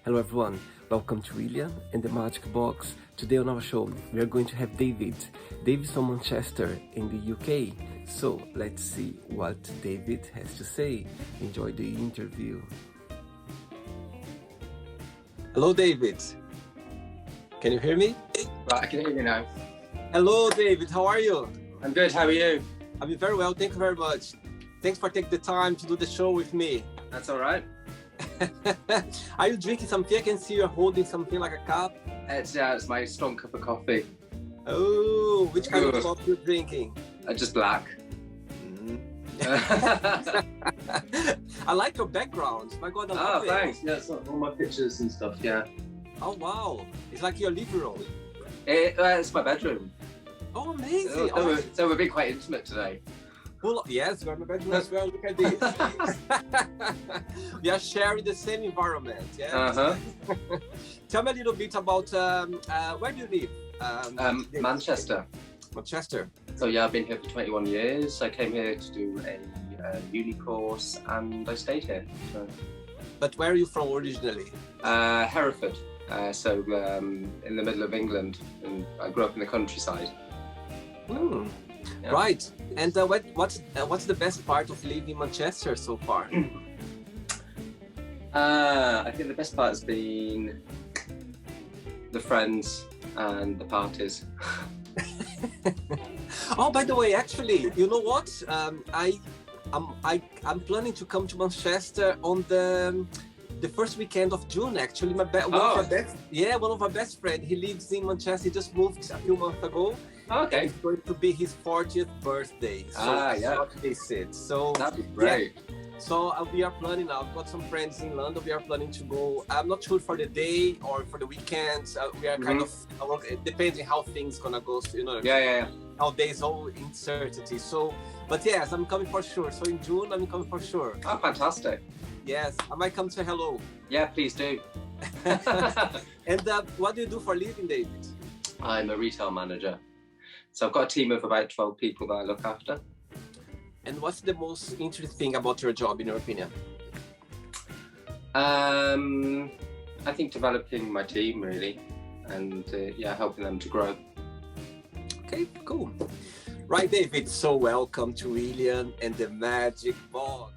Hello everyone, welcome to William and the Magic Box. Today on our show, we are going to have David. David's from Manchester in the UK. So let's see what David has to say. Enjoy the interview. Hello David, can you hear me? Right, I can hear you now. Hello David, how are you? I'm good, how are you? I'm very well, thank you very much. Thanks for taking the time to do the show with me. That's all right. Are you drinking something? I can see you're holding something like a cup. It's my strong cup of coffee. Oh, which kind of coffee are you drinking? Just black. I like your background. My God, I love it. Thanks. Yeah, it's all my pictures and stuff. Yeah. Oh wow, it's like your living room. It's my bedroom. Oh, amazing. So we're being quite intimate today. Well, yes, we're in my bedroom as well. Look at this. We are sharing the same environment. Yeah. Tell me a little bit about where do you live? Manchester. Manchester. So yeah, I've been here for 21 years. I came here to do a uni course, and I stayed here. So. But where are you from originally? Hereford. So in the middle of England, and I grew up in the countryside. Yeah. Right. And what's the best part of living in Manchester so far? I think the best part has been the friends and the parties. Oh, by the way, actually, you know what? I'm planning to come to Manchester on the first weekend of June. Actually, one of my best friends. He lives in Manchester. He just moved a few months ago. Okay. It's going to be his 40th birthday. So yeah. Visit. So that'd be great. Yeah. So we are planning now. I've got some friends in London. We are planning to go. I'm not sure for the day or for the weekend. We are kind of. It depends on how things gonna go. So, you know. Yeah. Nowadays, all uncertainty. So, but yes, I'm coming for sure. So in June, I'm coming for sure. Oh, fantastic. Yes, I might come to hello. Yeah, please do. And what do you do for a living, David? I'm a retail manager. So I've got a team of about 12 people that I look after. And what's the most interesting thing about your job, in your opinion? I think developing my team, really, and helping them to grow. Okay, cool. Right, David, so welcome to William and the Magic Box.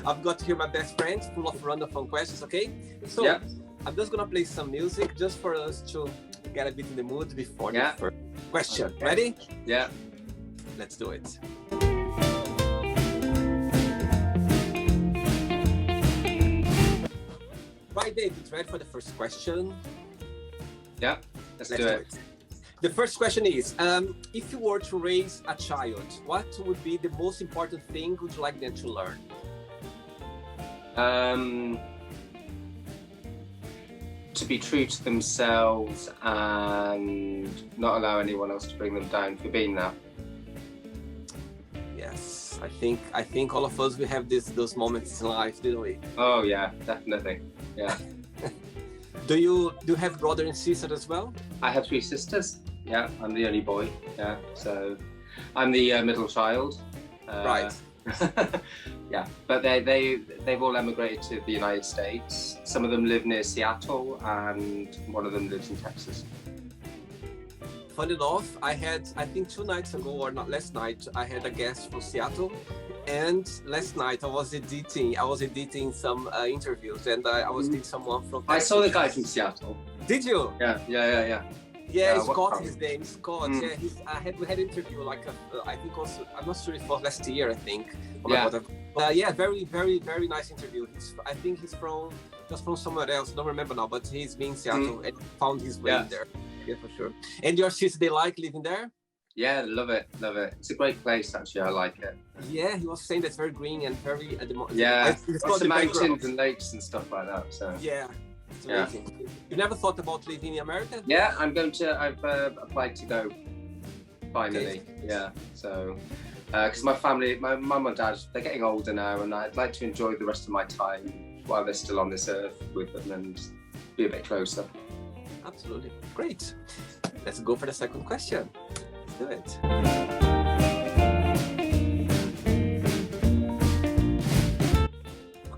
I've got here my best friends, full of random fun questions, okay? So yeah. I'm just gonna play some music just for us to get a bit in the mood before the first question. Okay. Ready? Yeah. Let's do it. Right, David, ready for the first question? Yeah, let's do it. The first question is, if you were to raise a child, what would be the most important thing would you like them to learn? To be true to themselves and not allow anyone else to bring them down for being that. Yes, I think all of us will have those moments in life, don't we? Oh yeah, definitely. Yeah. Do you have brother and sister as well? I have 3 sisters. Yeah, I'm the only boy. Yeah, so I'm the middle child. Right. Yeah, but they've all emigrated to the United States. Some of them live near Seattle, and one of them lives in Texas. Fun enough, I think 2 nights ago, or not last night, I had a guest from Seattle. And last night I was editing some interviews, and I was doing someone from Texas. I saw the guy from Seattle. Did you? Yeah. Yeah, Scott, his name, Scott. Yeah, we had an interview I think also, I'm not sure if it was last year, I think. Very, very, very nice interview. I think he's from somewhere else, don't remember now, but he's been in Seattle and found his way there. Yeah, for sure. And your sister, they like living there? Yeah, love it. It's a great place, actually. I like it. Yeah, he was saying that's very green and very... lots of mountains and lakes and stuff like that. So. Yeah, it's amazing. You never thought about living in America? Yeah, I've applied to go, finally. Okay. Yeah, so... Because my family, my mum and dad, they're getting older now, and I'd like to enjoy the rest of my time while they're still on this earth with them and be a bit closer. absolutely. Great. Let's go for the second question. Let's do it.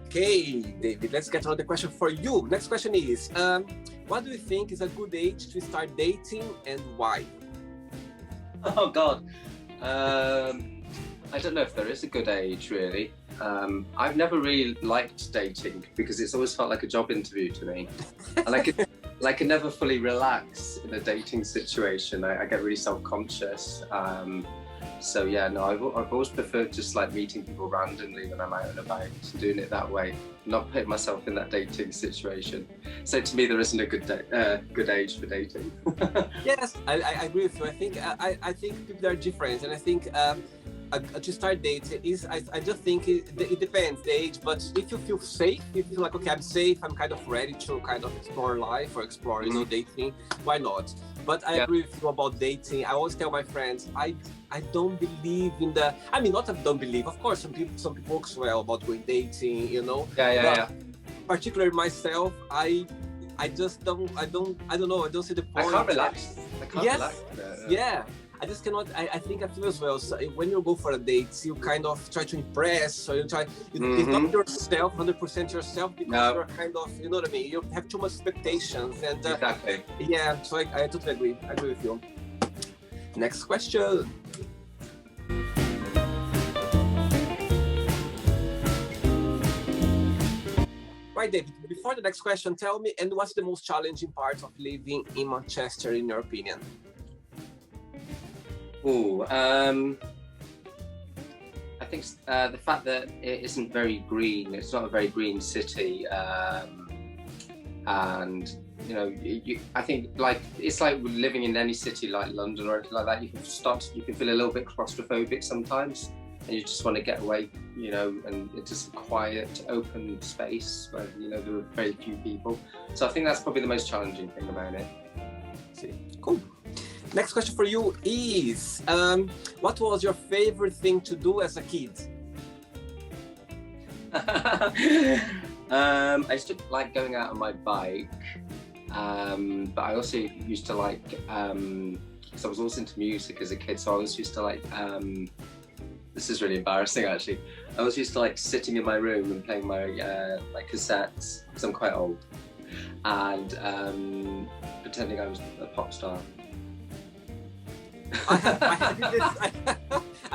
Okay, David, let's get another question for you. Next question is, what do you think is a good age to start dating and why? Oh God. I don't know if there is a good age really. I've never really liked dating because it's always felt like a job interview to me. And I can never fully relax in a dating situation. I get really self-conscious. So yeah, no, I've always preferred just like meeting people randomly when I'm out and about and doing it that way, not putting myself in that dating situation. So to me, there isn't a good age for dating. Yes, I agree with you. I think people are different, and I think to start dating is I just think it depends the age. But if you feel safe, if you feel like okay, I'm safe, I'm kind of ready to kind of explore life or explore dating, why not? But I agree with you about dating. I always tell my friends I don't believe in the. I mean, not I don't believe. Of course, some people works well about going dating, you know. Yeah. Particularly myself, I just don't. I don't know. I don't see the point. I can't relax. Relax. Yeah. I just cannot. I think I feel as well. So when you go for a date, you kind of try to impress. So you try. It's not yourself, 100% yourself, because you're kind of. You know what I mean? You have too much expectations, and exactly. Yeah. So I totally agree. I agree with you. Next question. Right, David, before the next question, tell me, and what's the most challenging part of living in Manchester, in your opinion? I think the fact that it isn't very green, it's not a very green city, and you know, I think like it's like living in any city like London or anything like that. You can feel a little bit claustrophobic sometimes, and you just want to get away, you know, and it's just a quiet, open space where you know there are very few people. So I think that's probably the most challenging thing about it. See, cool. Next question for you is, what was your favorite thing to do as a kid? I used to like going out on my bike, but I also used to like, because I was also into music as a kid, so I always used to like, this is really embarrassing actually, I always used to like sitting in my room and playing my cassettes, because I'm quite old, and pretending I was a pop star. I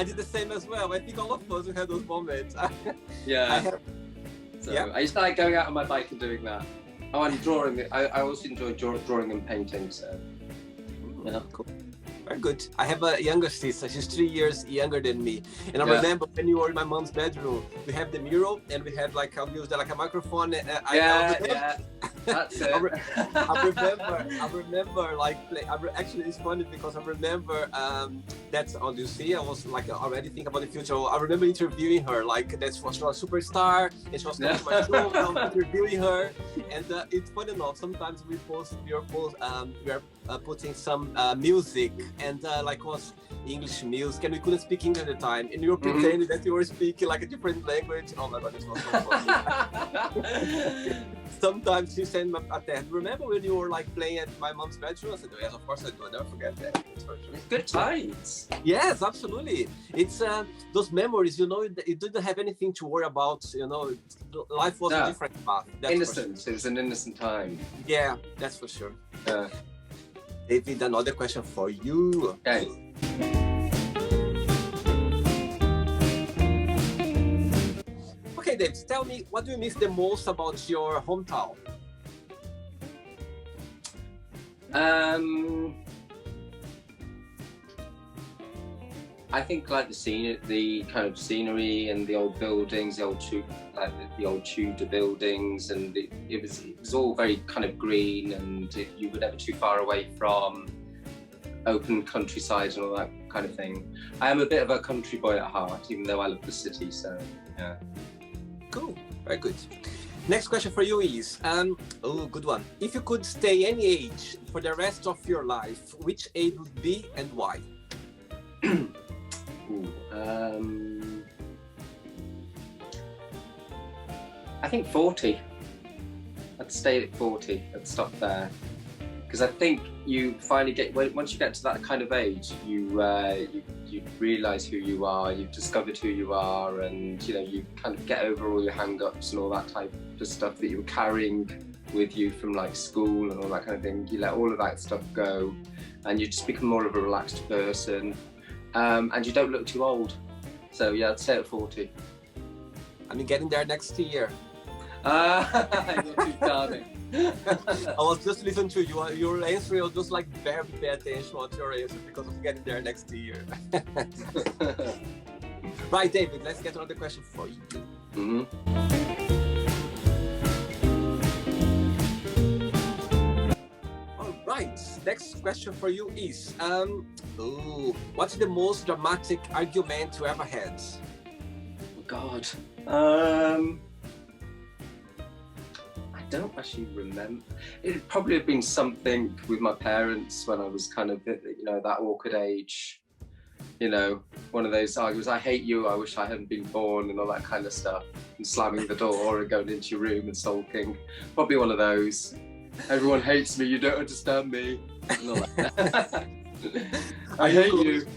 did the same as well. I think all of us had those moments. I used to like going out on my bike and doing that. Oh, and drawing. I also enjoy drawing and painting. So, yeah, cool. Very good. I have a younger sister. She's 3 years younger than me. And I remember when you were in my mom's bedroom, we have the mural and we had like a microphone. That's it. I remember like actually it's funny because I remember that's on you see I was like already thinking about the future. I remember interviewing her like that was a superstar and she was coming to my show. I was interviewing her, and it's funny enough. Sometimes we are putting some music and like was English music, and we couldn't speak English at the time, and you were pretending that you were speaking like a different language. Oh my god, it was so funny. Sometimes she sent me a text. Remember when you were like playing at my mom's bedroom? I said, yes, of course I do. I never forget that. It's good times. Yes, absolutely. It's those memories, you know, you didn't have anything to worry about, you know, life was a different path. Innocence, it was an innocent time. Yeah, that's for sure. David, another question for you. Okay. Okay, David, tell me, what do you miss the most about your hometown? I think like the kind of scenery and the old buildings, the old Tudor buildings, and it was all very kind of green, and you were never too far away from open countryside and all that kind of thing. I am a bit of a country boy at heart, even though I love the city. So yeah. Cool, very good. Next question for you is, good one. If you could stay any age for the rest of your life, which age would be and why? I think 40. I'd stay at 40. I'd stop there. because I think you finally get, once you get to that kind of age, you realise who you are, you've discovered who you are, and you know, you kind of get over all your hang-ups and all that type of stuff that you were carrying with you from like school and all that kind of thing. You let all of that stuff go, and you just become more of a relaxed person, and you don't look too old. So yeah, I'd say at 40. I mean, getting there next year. You're too charming. I was just listening to you. Your answer was just like very pay attention to your answer because of getting there next year. Right, David, let's get another question for you. Mm-hmm. All right, next question for you is, what's the most dramatic argument you ever had? Oh God. I don't actually remember. It'd probably have been something with my parents when I was kind of, you know, that awkward age. You know, one of those arguments, I hate you, I wish I hadn't been born, and all that kind of stuff. And slamming the door and going into your room and sulking. Probably one of those. Everyone hates me, you don't understand me. And all that. I hate you.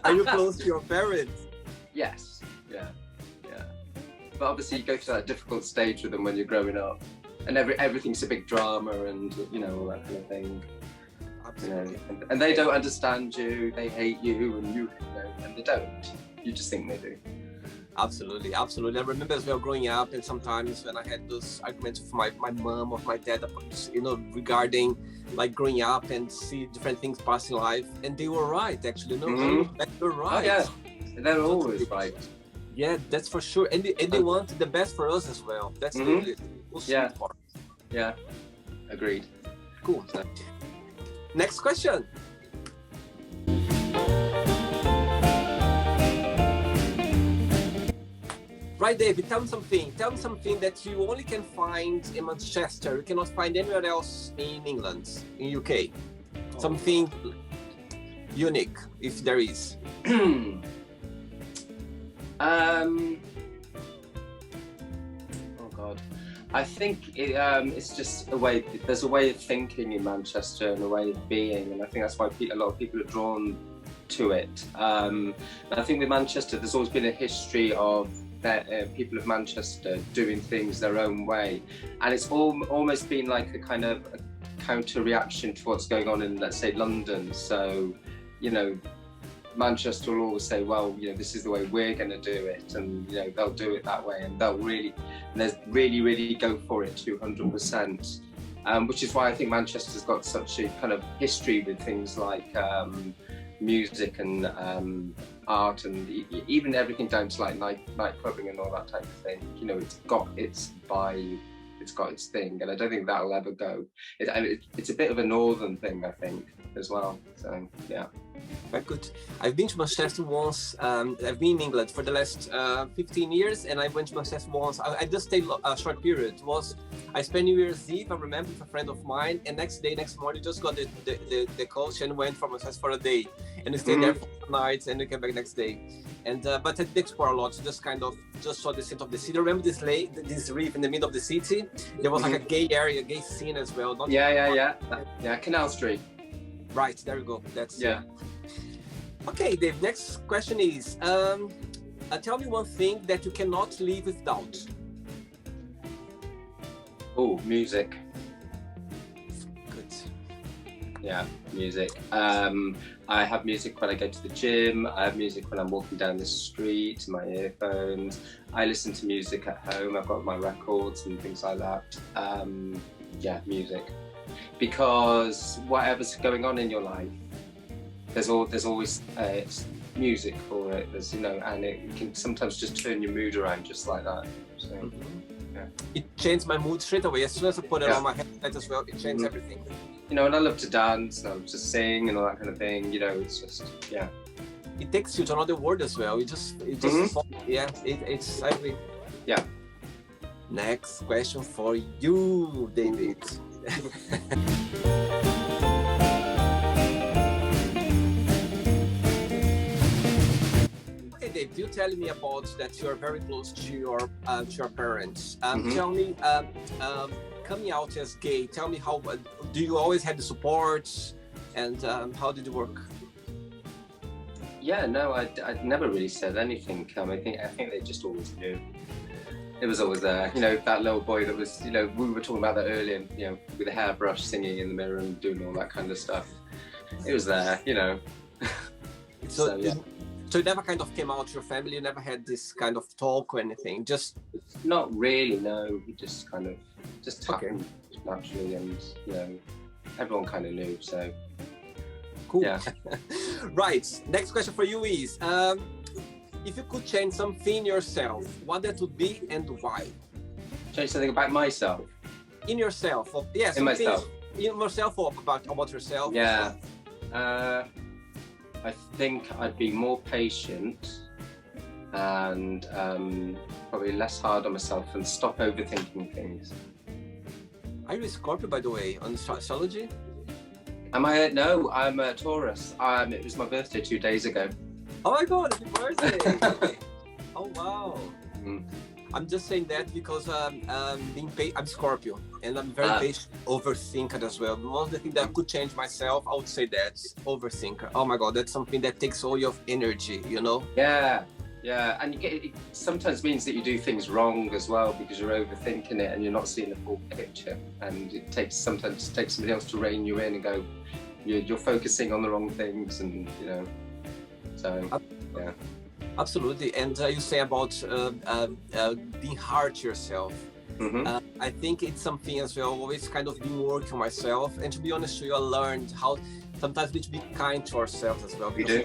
Are you close to your parents? Yes, yeah. But obviously you go through that difficult stage with them when you're growing up. And everything's a big drama, and you know, all that kind of thing. Absolutely. You know, and they don't understand you, they hate you, and you know, and they don't. You just think they do. Absolutely. I remember as well growing up, and sometimes when I had those arguments with my mom or my dad, you know, regarding like growing up and see different things pass in life, and they were right, actually. No, they were right. Oh, yeah, they're always right. Yeah, that's for sure. And they want the best for us as well. That's really the sweet part. Yeah, agreed. Cool. Next question. Right, David, tell me something that you only can find in Manchester. You cannot find anywhere else in England, in UK. Something unique, if there is. Oh God, I think it's just a way. There's a way of thinking in Manchester and a way of being, and I think that's why a lot of people are drawn to it. And I think with Manchester, there's always been a history of people of Manchester doing things their own way, and it's almost been like a kind of a counter reaction to what's going on in, let's say, London. So, you know, Manchester will always say, well, you know, this is the way we're going to do it, and you know, they'll do it that way, and they'll really go for it 200%. Which is why I think Manchester's got such a kind of history with things like music and art, and even everything down to like night clubbing and all that type of thing. You know, it's got its vibe, it's got its thing, and I don't think that'll ever go. It's a bit of a northern thing, I think, as well. So yeah. Very good. I've been to Manchester once. I've been in England for the last 15 years, and I went to Manchester once. I just stayed a short period. I spent New Year's Eve, I remember, with a friend of mine, and next morning, just got the coach and went from Manchester for a day, and we stayed there for nights, and we came back next day. And but I did explore a lot. Just saw the center of the city. I remember this reef in the middle of the city. There was like a gay area, gay scene as well. Yeah. Canal Street. Right, there we go. That's Okay, Dave, next question is, tell me one thing that you cannot live without. Oh, music. Good. Yeah, music. I have music when I go to the gym. I have music when I'm walking down the street, my earphones. I listen to music at home. I've got my records and things like that. Yeah, music. Because whatever's going on in your life, there's always music for it. There's, you know, and it can sometimes just turn your mood around just like that. So, yeah. It changed my mood straight away. As soon as I put it on my headset as well, it changed everything. You know, and I love to dance, and I love to sing and all that kind of thing. You know, it's just, yeah. It takes you to another world as well. It's I agree. Yeah. Next question for you, David. Okay, Dave, you telling me about that you are very close to your parents. Tell me, coming out as gay, tell me how, do you always have the support, and how did it work? Yeah, no, I never really said anything. I think they just always knew. It was always there, you know, that little boy that was, you know, we were talking about that earlier, you know, with a hairbrush singing in the mirror and doing all that kind of stuff. It was there, you know. So yeah. So it never kind of came out to your family? You never had this kind of talk or anything? Just not really, no. We just kind of happened naturally, and you know, everyone kind of knew. So cool. Yeah. Right. Next question for you is, if you could change something in yourself, what that would be and why? Change something about myself? In yourself? In myself. In yourself or about yourself? Yeah. I think I'd be more patient and probably less hard on myself and stop overthinking things. Are you a Scorpio, by the way, on astrology? Am I? No, I'm a Taurus. It was my birthday 2 days ago. Oh my God, happy birthday! Oh wow. Mm. I'm just saying that because I'm Scorpio and I'm very patient overthinker as well. One of the things that could change myself, I would say that's overthinker. Oh my God, that's something that takes all your energy, you know? Yeah, yeah, and it sometimes means that you do things wrong as well because you're overthinking it and you're not seeing the full picture. And it sometimes takes somebody else to rein you in and go, you're focusing on the wrong things, and you know. So yeah. Absolutely, and you say about being hard to yourself. Mm-hmm. I think it's something as well, always kind of been working on myself, and to be honest with you, I learned how sometimes we need to be kind to ourselves as well. You do?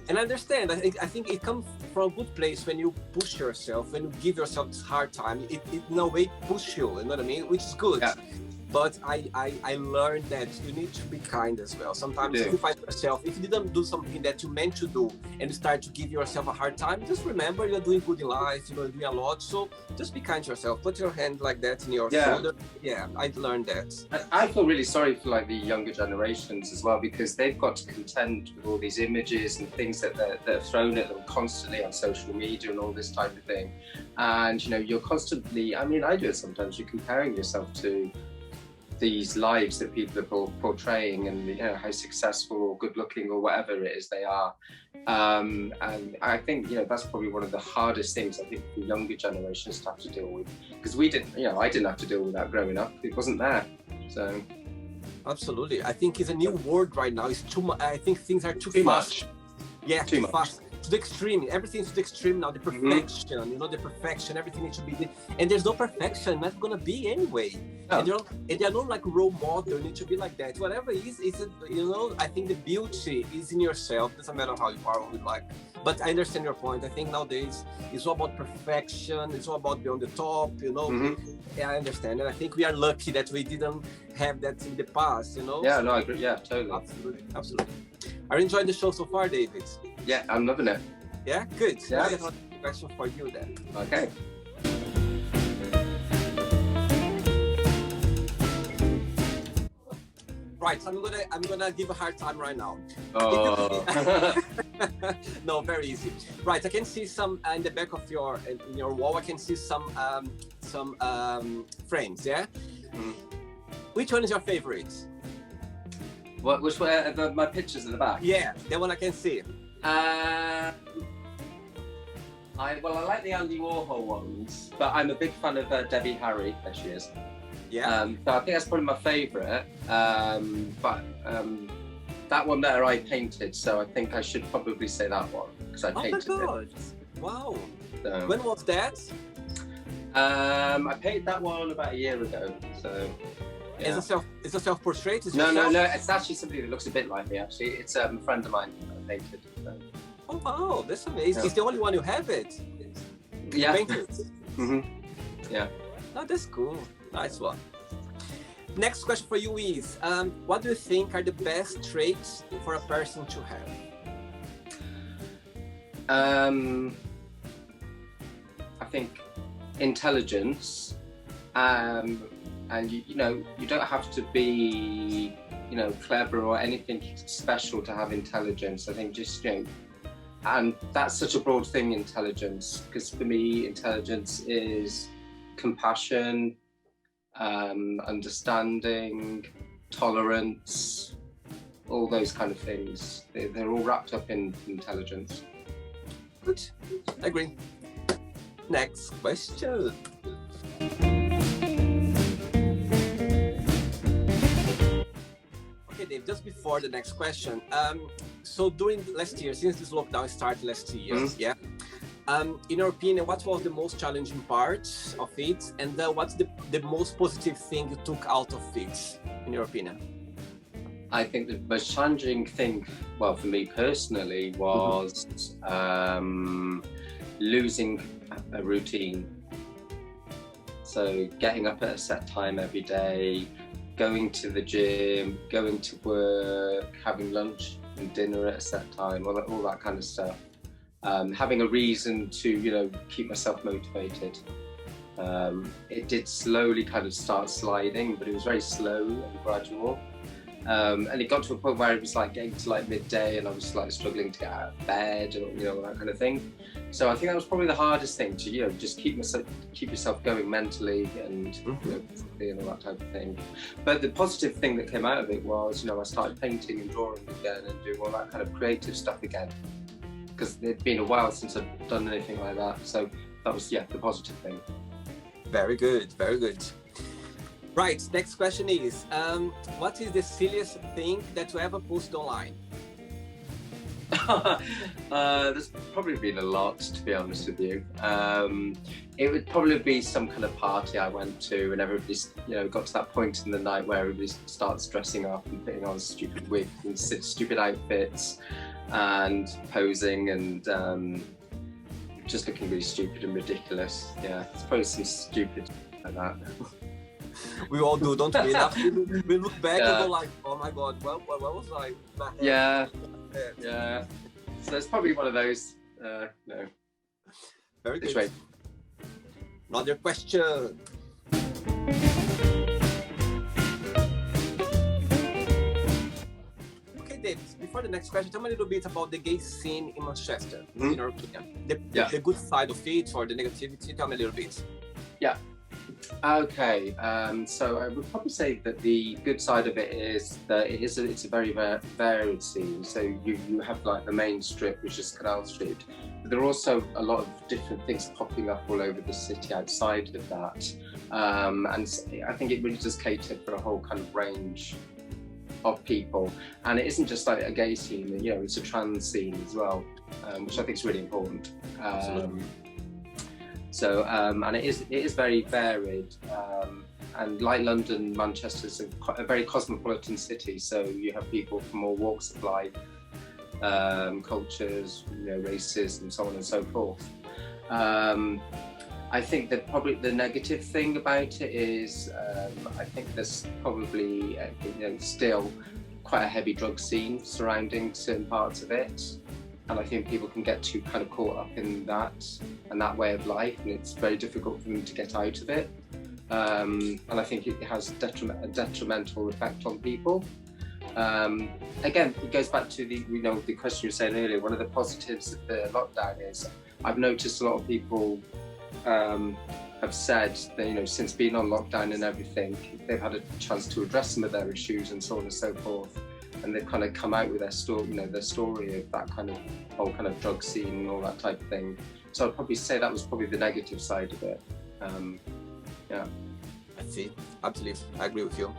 And I understand, I think it comes from a good place when you push yourself, when you give yourself this hard time, it in a way push you know what I mean, which is good. Yeah. But I learned that you need to be kind as well. Sometimes if you find yourself, if you didn't do something that you meant to do and you start to give yourself a hard time, just remember you're doing good in life, you're doing a lot. So just be kind to yourself. Put your hand like that in your shoulder. Yeah, I learned that. I feel really sorry for like the younger generations as well, because they've got to contend with all these images and things that are thrown at them constantly on social media and all this type of thing. And you know, you're constantly, I mean, I do it sometimes, you're comparing yourself to these lives that people are portraying, and you know how successful or good looking or whatever it is they are, and I think, you know, that's probably one of the hardest things I think for younger generations to have to deal with, because we didn't, you know, I didn't have to deal with that growing up. It wasn't there. So absolutely, I think it's a new word right now. It's too much. I think things are too fast. Much. Yeah, too much. Fast. To the extreme, everything's to the extreme now. The perfection, you know, the perfection, everything needs to be and there's no perfection, not gonna be anyway. Oh. And they're not like role model, you need to be like that. Whatever it is, you know, I think the beauty is in yourself. Doesn't matter how you are or like. But I understand your point. I think nowadays it's all about perfection, it's all about being on the top, you know. Yeah, I understand. And I think we are lucky that we didn't have that in the past, you know. Yeah, no, I agree. Yeah, totally. Absolutely. Are you enjoying the show so far, David? Yeah, I'm loving it. Yeah, good. Yeah. I have a question for you then. Okay. Right, so I'm gonna give a hard time right now. Oh. No, very easy. Right, I can see some in the back of in your wall. I can see some frames. Yeah. Which one is your favorite? What? Which one? My pictures at the back. Yeah, that one I can see. I like the Andy Warhol ones, but I'm a big fan of Debbie Harry. There she is. Yeah. So I think that's probably my favourite. But that one there I painted, so I think I should probably say that one because I painted it. Oh my God! Wow. So, when was that? I painted that one about a year ago. So. Yeah. It's a self-portrait? No. It's actually somebody that looks a bit like me. Actually, it's a friend of mine that painted. So. Oh wow, that's amazing! Yeah. It's the only one you have it. Yeah. Painted. Yeah. Oh, that's cool. Nice one. Next question for you is, what do you think are the best traits for a person to have? I think intelligence, and you know, you don't have to be, you know, clever or anything special to have intelligence. I think just, you know, and that's such a broad thing, intelligence, because for me, intelligence is compassion, understanding, tolerance, all those kind of things. They're all wrapped up in intelligence. Good, I agree. Next question. Okay, Dave, just before the next question, so during last year, since this lockdown started last year, yeah, in your opinion, what was the most challenging part of it, and what's the most positive thing you took out of it, in your opinion? I think the most challenging thing, well, for me personally, was losing a routine. So getting up at a set time every day, going to the gym, going to work, having lunch and dinner at a set time, all that kind of stuff. Having a reason to, you know, keep myself motivated. It did slowly kind of start sliding, but it was very slow and gradual. And it got to a point where it was like getting to like midday and I was like struggling to get out of bed, or, you know, that kind of thing. So I think that was probably the hardest thing to, you know, just keep yourself going mentally and, you know, physically and all that type of thing. But the positive thing that came out of it was, you know, I started painting and drawing again and doing all that kind of creative stuff again, because it'd been a while since I'd done anything like that. So that was, yeah, the positive thing. Very good, very good. Right, next question is, what is the silliest thing that you ever posted online? There's probably been a lot, to be honest with you. It would probably be some kind of party I went to, and everybody's, you know, got to that point in the night where everybody starts dressing up and putting on stupid wigs and stupid outfits and posing and just looking really stupid and ridiculous. Yeah, it's probably some stupid like that. We all do, don't we? We look back and go like, oh my god, what was I? Yeah. So it's probably one of those. No. Very good. Right. Another question. Okay, David, before the next question, tell me a little bit about the gay scene in Manchester, in your opinion. The good side of it or the negativity, tell me a little bit. Yeah. Okay, so I would probably say that the good side of it is that it's a very varied scene. So you have like the main strip, which is Canal Street, but there are also a lot of different things popping up all over the city outside of that, and I think it really does cater for a whole kind of range of people. And it isn't just like a gay scene, you know, it's a trans scene as well, which I think is really important. So, and it is very varied, and like London, Manchester's a very cosmopolitan city. So you have people from all walks of life, cultures, you know, races, and so on and so forth. I think that probably the negative thing about it is, I think there's probably, you know, still quite a heavy drug scene surrounding certain parts of it. And I think people can get too kind of caught up in that and that way of life, and it's very difficult for them to get out of it. And I think it has a detrimental effect on people. Again, it goes back to the, you know, the question you were saying earlier. One of the positives of the lockdown is I've noticed a lot of people have said that, you know, since being on lockdown and everything, they've had a chance to address some of their issues and so on and so forth. And they've kind of come out with their story, you know, their story of that kind of whole kind of drug scene and all that type of thing. So I'd probably say that was probably the negative side of it. Yeah. I see. Absolutely. I agree with you.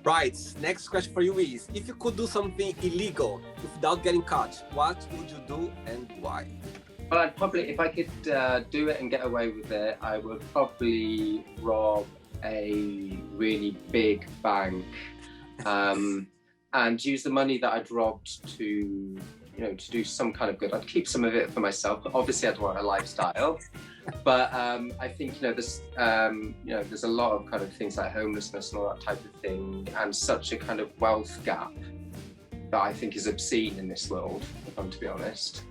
Right. Next question for you is, if you could do something illegal without getting caught, what would you do and why? Well, I'd probably, if I could do it and get away with it, I would probably rob a really big bank. And use the money that I'd robbed to, you know, to do some kind of good. I'd keep some of it for myself. Obviously, I'd want a lifestyle, but I think, you know, there's a lot of kind of things like homelessness and all that type of thing, and such a kind of wealth gap that I think is obscene in this world, if I'm to be honest.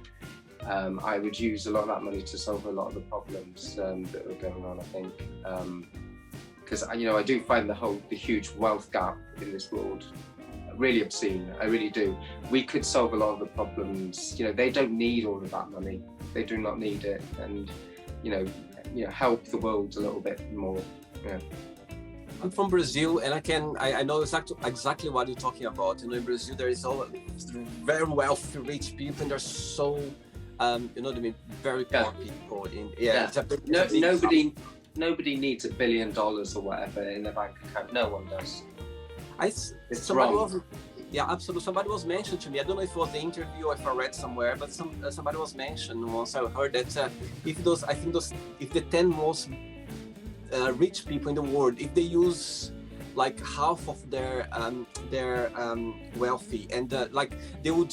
I would use a lot of that money to solve a lot of the problems that are going on, I think. Because, you know, I do find the huge wealth gap in this world really obscene. I really do. We could solve a lot of the problems. You know, they don't need all of that money. They do not need it, and you know, help the world a little bit more. Yeah. I'm from Brazil, and I know exactly what you're talking about. You know, in Brazil there is all very wealthy, rich people, and they're so, you know what I mean, very poor people. Nobody needs $1 billion or whatever in their bank account. No one does. It's wrong. Yeah, absolutely. Somebody was mentioned to me. I don't know if it was the interview or if I read somewhere, but somebody was mentioned once. I heard that if the 10 most rich people in the world, if they use like half of their wealthy, and like they would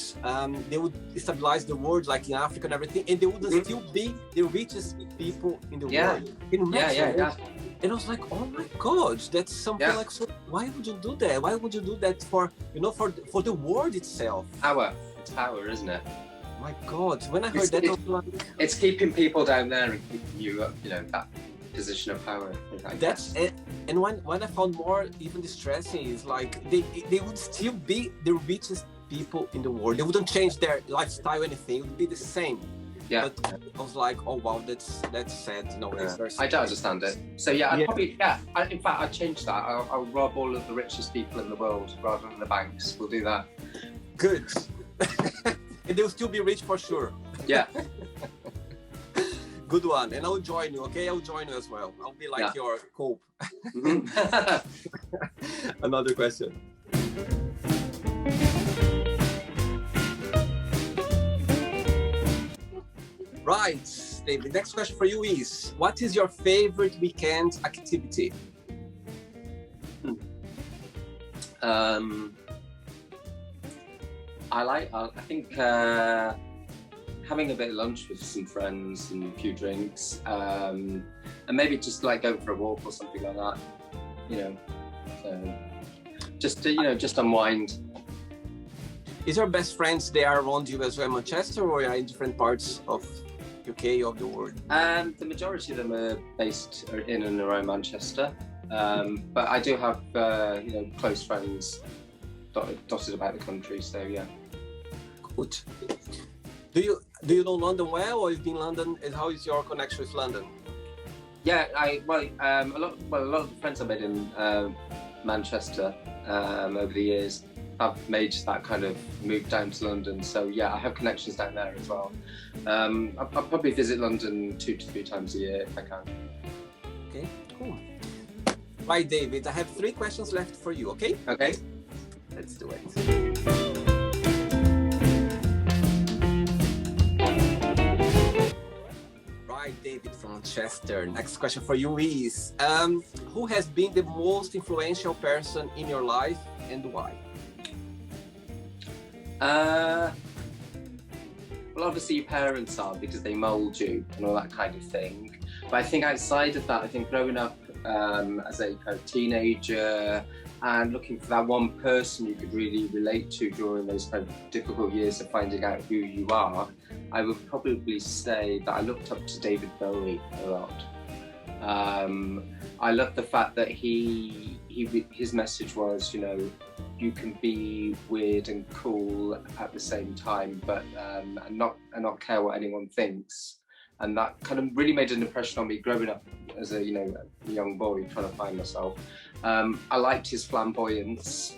stabilize the world, like in Africa and everything, and they would still be the richest people in the world. Yeah. And I was like, oh my God, that's something like, so why would you do that? Why would you do that for, you know, for the world itself? It's power, isn't it? My God, when I heard that, I was like... It's keeping people down there and keeping you up, you know, that position of power. That's it. And when I found more even distressing is like, they would still be the richest people in the world. They wouldn't change their lifestyle or anything. It would be the same. Yeah. But I was like, oh wow, that's sad. No, I don't understand it. So I'd probably, in fact, I'd change that. I'll rob all of the richest people in the world rather than the banks. We'll do that. Good. And they'll still be rich for sure. Yeah. Good one. And I'll join you, okay? I'll join you as well. I'll be like your cope. Another question. Right, David, next question for you is, what is your favorite weekend activity? I think having a bit of lunch with some friends and a few drinks, and maybe just like going for a walk or something like that, you know, so just unwind. Is your best friends, they are around you as well in Manchester, or are in different parts of UK, of the world? The majority of them are based in and around Manchester, but I do have close friends dotted about the country. So yeah. Good. Do you know London well, or you've been in London? And how is your connection with London? Yeah, a lot of the friends I made in Manchester over the years have made that kind of move down to London. So yeah, I have connections down there as well. I'll probably visit London 2 to 3 times a year if I can. Okay, cool. Right, David, I have 3 questions left for you, okay? Okay. Let's do it. Right, David from Manchester. Next question for you is, who has been the most influential person in your life and why? Well, obviously your parents are, because they mould you and all that kind of thing. But I think outside of that, I think growing up as a kind of teenager and looking for that one person you could really relate to during those kind of difficult years of finding out who you are, I would probably say that I looked up to David Bowie a lot. I love the fact that his message was, you know, you can be weird and cool at the same time, but and not care what anyone thinks. And that kind of really made an impression on me growing up as a young boy trying to find myself. I liked his flamboyance.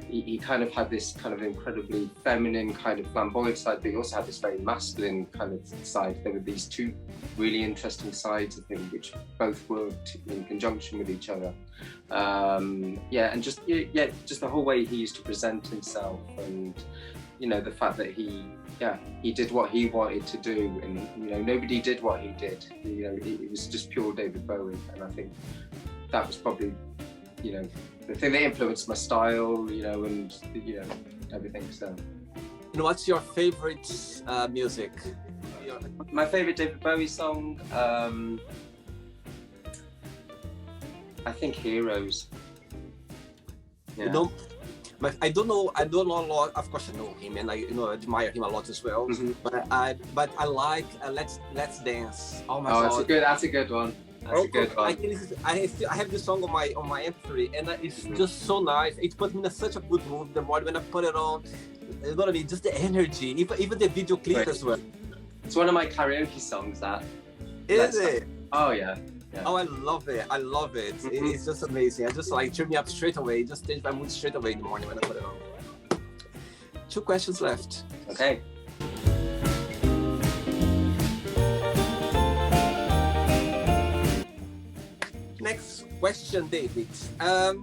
He kind of had this kind of incredibly feminine kind of flamboyant side, but he also had this very masculine kind of side. There were these 2 really interesting sides of him, which both worked in conjunction with each other. And just the whole way he used to present himself, and the fact that he did what he wanted to do, and nobody did what he did. It was just pure David Bowie, and I think that was probably the thing that influenced my style, and everything. So, what's your favorite music? My favorite David Bowie song, I think "Heroes." Yeah. I don't know a lot. Of course, I know him, and I admire him a lot as well. Mm-hmm. But I like Let's Dance. Oh my God! That's a good one. That's a good one. I have this song on my MP3, and it's just so nice. It put me in such a good mood in the morning when I put it on. You know what I mean? Just the energy, even the video clip as well. It's one of my karaoke songs. That is it? Oh yeah. Yeah. Oh, I love it. I love it. It's just amazing. I just like cheer me up straight away. It just changed my mood straight away in the morning when I put it on. 2 questions left. Okay. Next question, David. I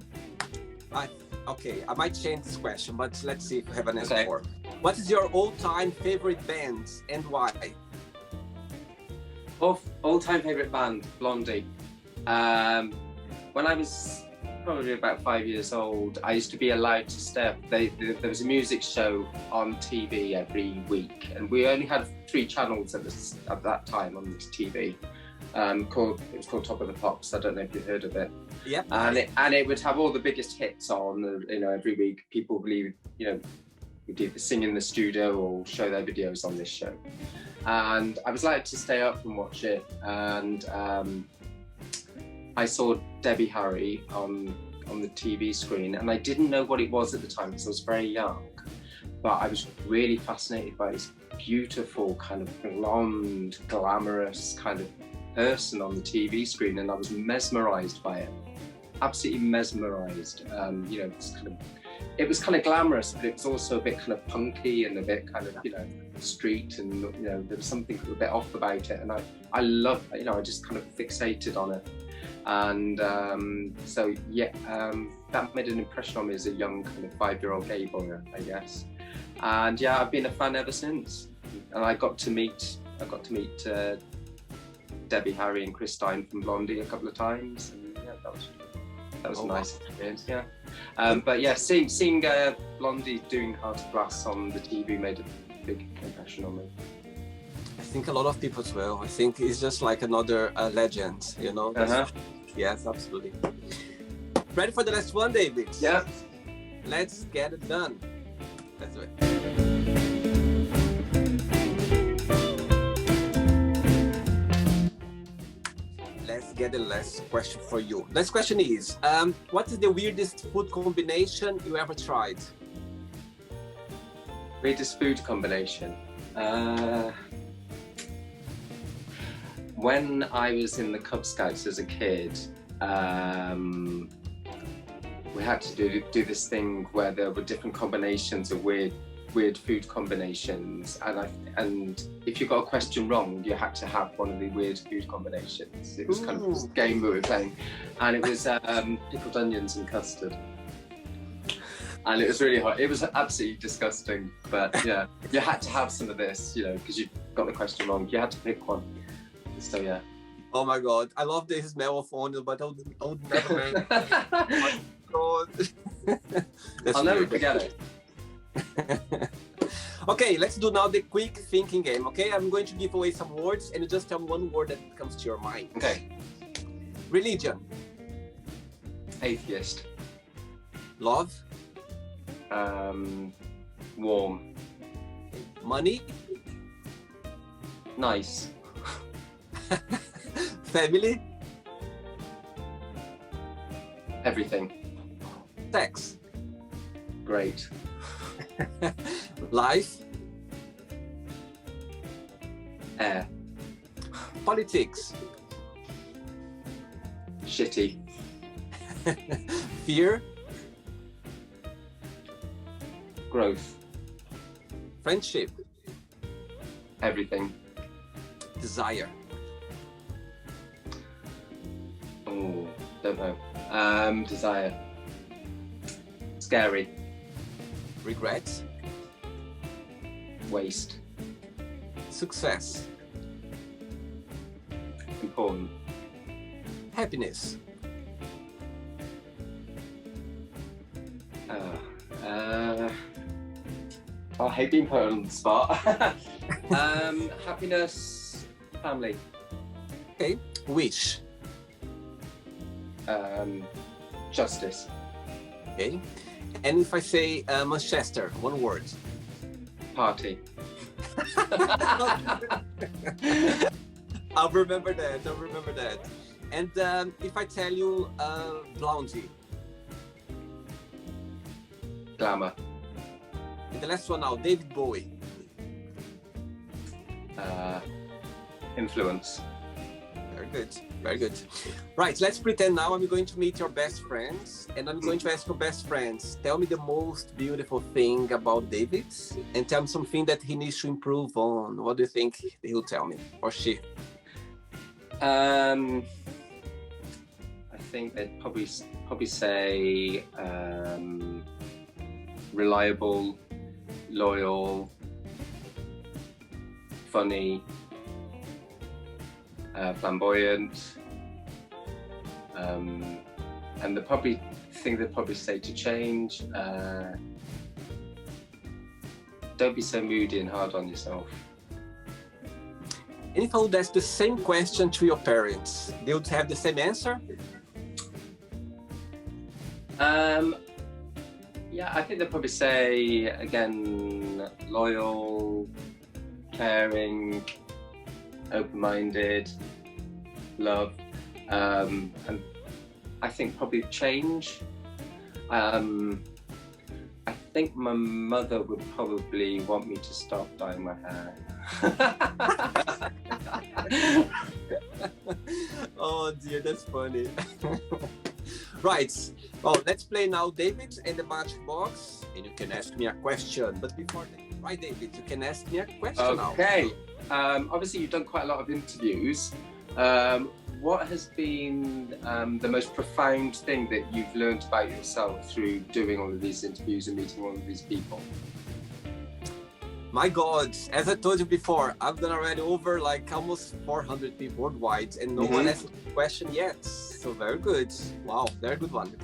might change this question, but let's see if we have an answer for. What is your all-time favorite band and why? All-time favorite band, Blondie. When I was probably about 5 years old, I used to be allowed to stay up. There was a music show on TV every week, and we only had 3 channels at that time on this TV. It was called Top of the Pops. I don't know if you've heard of it. Yeah. And it would have all the biggest hits on. Every week people would either sing in the studio or show their videos on this show. And I was allowed to stay up and watch it. And I saw Debbie Harry on the TV screen, and I didn't know what it was at the time because I was very young. But I was really fascinated by this beautiful kind of blonde, glamorous kind of person on the TV screen, and I was mesmerised by it. Absolutely mesmerised. It was kind of glamorous, but it was also a bit kind of punky and a bit kind of street, and there was something a bit off about it, and I loved it. I just kind of fixated on it, and that made an impression on me as a young kind of 5-year-old gay boy, I guess. And yeah, I've been a fan ever since. And I got to meet Debbie Harry and Chris Stein from Blondie a couple of times, and yeah, that was a nice experience. Yeah, but yeah, seeing Blondie doing Heart of Glass on the TV made a big impression on me. I think a lot of people as well. I think he's just like another legend, Yes, absolutely. Ready for the last one, David? Yeah. Let's get it done. Let's do it. Let's get the last question for you. Last question is, what is the weirdest food combination you ever tried? Weirdest food combination? When I was in the Cub Scouts as a kid, we had to do this thing where there were different combinations of weird food combinations, and if you got a question wrong, you had to have one of the weird food combinations. It was kind of this game we were playing, and it was pickled onions and custard, and it was really hot. It was absolutely disgusting, but yeah, you had to have some of this, because you got the question wrong. You had to pick one. So yeah. Oh my God, I love the smell of onions, but I would never make. Oh my God. I'll never forget it. Okay, let's do now the quick thinking game. Okay, I'm going to give away some words, and you just tell me one word that comes to your mind. Okay. Religion. Atheist. Love. Warm. Money. Nice. Family. Everything. Sex. Great. Life. Air. Politics. Shitty. Fear. Growth. Friendship. Everything. Desire. Oh, don't know. Desire. Scary. Regret. Waste. Success. Important. Happiness. I hate being put on the spot. Happiness. Family. Okay. Wish. Justice. Okay. And if I say Manchester, one word. Party. I'll remember that. And if I tell you Blondie. Glamour. And the last one now, David Bowie. Influence. Very good. Very good. Right, let's pretend now I'm going to meet your best friends, and I'm going to ask your best friends, tell me the most beautiful thing about David, and tell me something that he needs to improve on. What do you think he'll tell me, or she? I think they'd probably say reliable, loyal, funny, flamboyant, and the thing they'd probably say to change, don't be so moody and hard on yourself. And if I would ask the same question to your parents, they would have the same answer? Yeah, I think they'd probably say, again, loyal, caring, open-minded, love, and I think probably change. I think my mother would probably want me to stop dyeing my hair. Oh dear, that's funny. Right, well, let's play now David and the Matchbox, and you can ask me a question. But before that, right, David, you can ask me a question now. Okay. Obviously, you've done quite a lot of interviews. What has been the most profound thing that you've learned about yourself through doing all of these interviews and meeting all of these people? My God, as I told you before, I've done already over like almost 400 people worldwide, and no one asked a question yet. So very good. Wow, very good one.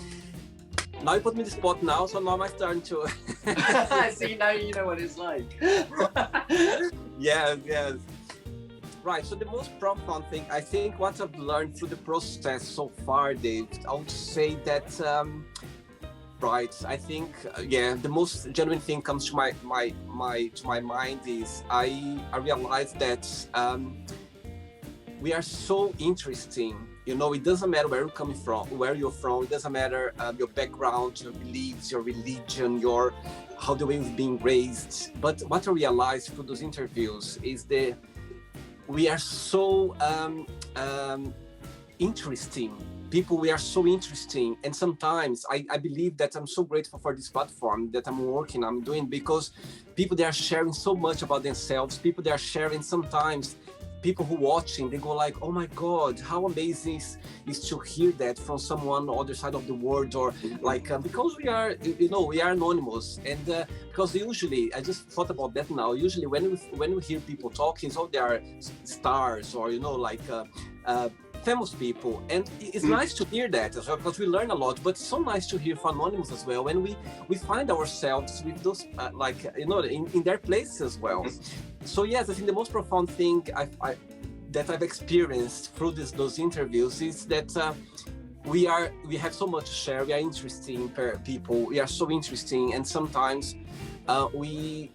Now you put me in the spot now, so now my turn to... See, now you know what it's like. Yes, yes. Right, so the most profound thing, I think what I've learned through the process so far, Dave, I would say that, right, I think, the most genuine thing comes to my mind is I realized that we are so interesting. You know, it doesn't matter where you're coming from, where you're from. It doesn't matter your background, your beliefs, your religion, how the way you've been raised. But what I realized through those interviews is we are so interesting. People, we are so interesting. And sometimes I believe that I'm so grateful for this platform that I'm doing, because people, they are sharing so much about themselves. People, they are sharing sometimes. People who watching, they go like, oh my God, how amazing is to hear that from someone on the other side of the world, or like, because we are, we are anonymous, and because usually, I just thought about that now, usually when we hear people talking, so they are stars, or, famous people, and it's nice to hear that as well, because we learn a lot, but it's so nice to hear from anonymous as well, when we find ourselves with those, in their places as well. So yes, I think the most profound thing that I've experienced through those interviews is that we have so much to share. We are interesting people. We are so interesting, and sometimes we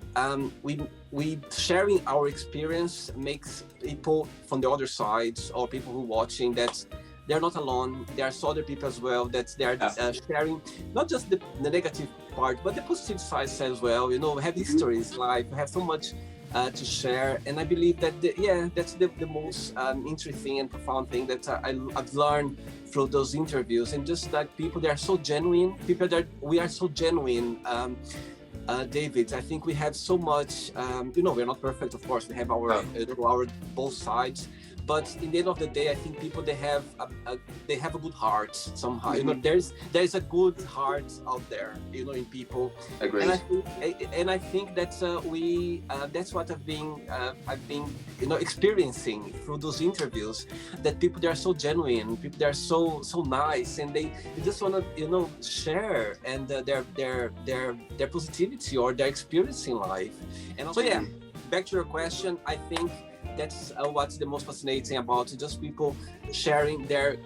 sharing our experience makes people from the other side, or people who are watching, that they're not alone. There's other people as well that they are sharing not just the negative part, but the positive side as well. We have histories, like we have so much to share, and I believe that that's the most interesting and profound thing that I've learned through those interviews, and just that people, they are so genuine. We are so genuine. David, I think we have so much. We're not perfect, of course. We have our both sides. But in the end of the day, I think people, they have a good heart somehow. There's a good heart out there, in people. Agreed. And I think that that's what I've been experiencing through those interviews. That people, they are so genuine. People, they are so nice, and they just want to share and their positivity or their experience in life. And also, back to your question, I think that's what's the most fascinating about it, just people sharing their,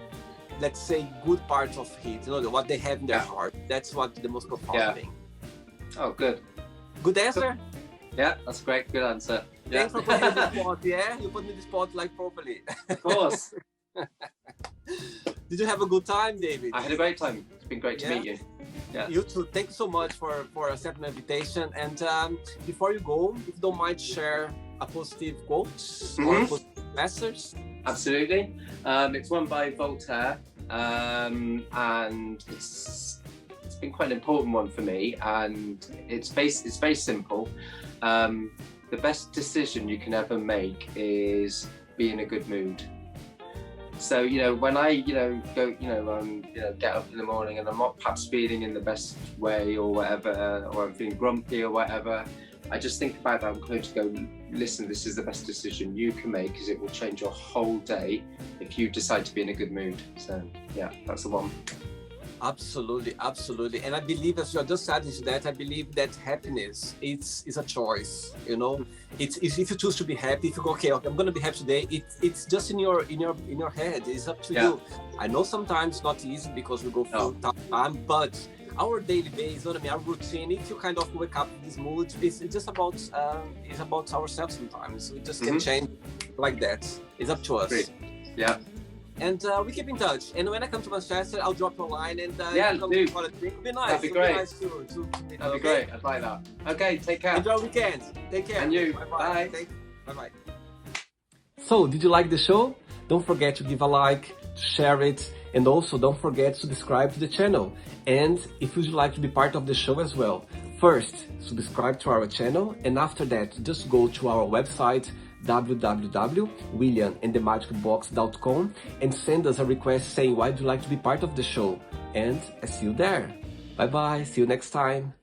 let's say, good parts of it, what they have in their heart. That's what the most profound thing. Oh, good. Good answer? Yeah, that's great. Good answer. Thanks for putting me in the spot, you put me in the spot like properly. Of course. Did you have a good time, David? I had a great time. It's been great to meet you. Yeah. You too. Thank you so much for accepting the invitation. And before you go, if you don't mind, share a positive quote or positive message. Absolutely. It's one by Voltaire, and it's been quite an important one for me. And it's very simple. The best decision you can ever make is be in a good mood. So, you know, when I, go, get up in the morning and I'm not perhaps feeling in the best way or whatever, or I'm feeling grumpy or whatever, I just think about that. I'm going to go, listen, this is the best decision you can make, because it will change your whole day if you decide to be in a good mood. So, yeah, that's the one. Absolutely, absolutely. And I believe, as you're just adding to that, I believe that happiness is a choice. You know, it's if you choose to be happy, if you go, okay, I'm gonna be happy today, it's just in your head. It's up to you. I know sometimes it's not easy because we go through tough time, but our daily base, you know what I mean, our routine, if you kind of wake up in this mood, it's just about ourselves sometimes. We just can change like that. It's up to us. Great. Yeah. And we keep in touch. And when I come to Manchester, I'll drop you a line and do. It'd be nice. That'd be great. Nice to meet. That'd be great. I'd like that. Okay, take care. Enjoy your weekend. Take care. And you. Bye-bye. Bye. Bye-bye. So, did you like the show? Don't forget to give a like, share it, and also don't forget to subscribe to the channel. And if you'd like to be part of the show as well, first, subscribe to our channel, and after that, just go to our website, www.williamandthemagicbox.com, and send us a request saying why you'd like to be part of the show. And I see you there. Bye bye, see you next time.